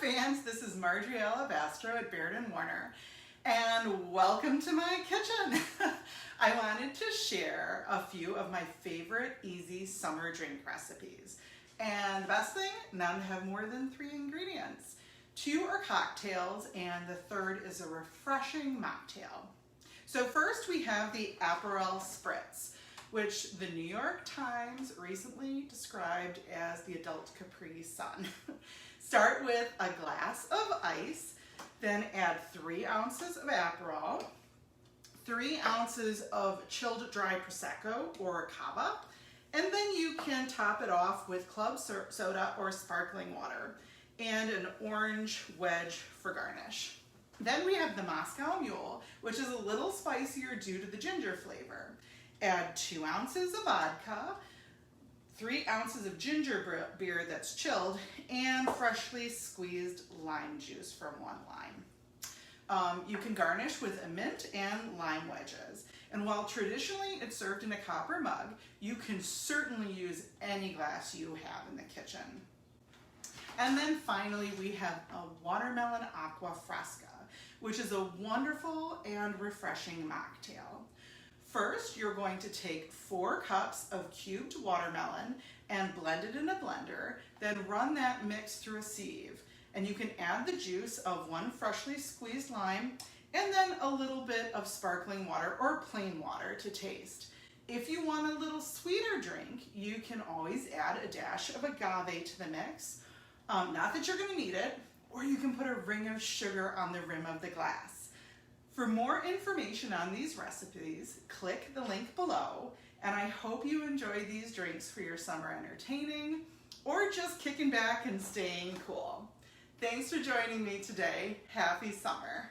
fans, this is Marjorie Allabastro at Baird and Warner, and welcome to my kitchen. I wanted to share a few of my favorite easy summer drink recipes. And the best thing, none have more than 3 ingredients. 2 are cocktails, and the third is a refreshing mocktail. So first we have the Aperol Spritz, which the New York Times recently described as the adult Capri Sun. Start with a glass of ice, then add 3 ounces of Aperol, 3 ounces of chilled dry Prosecco or Cava, and then you can top it off with club soda or sparkling water and an orange wedge for garnish. Then we have the Moscow Mule, which is a little spicier due to the ginger flavor. Add 2 ounces of vodka, 3 ounces of ginger beer that's chilled, and freshly squeezed lime juice from 1 lime. You can garnish with a mint and lime wedges. And while traditionally it's served in a copper mug, you can certainly use any glass you have in the kitchen. And then finally we have a watermelon aqua fresca, which is a wonderful and refreshing mocktail. First, you're going to take 4 cups of cubed watermelon and blend it in a blender, then run that mix through a sieve. And you can add the juice of 1 freshly squeezed lime and then a little bit of sparkling water or plain water to taste. If you want a little sweeter drink, you can always add a dash of agave to the mix. Not that you're going to need it, or you can put a ring of sugar on the rim of the glass. For more information on these recipes, click the link below, and I hope you enjoy these drinks for your summer entertaining or just kicking back and staying cool. Thanks for joining me today. Happy summer.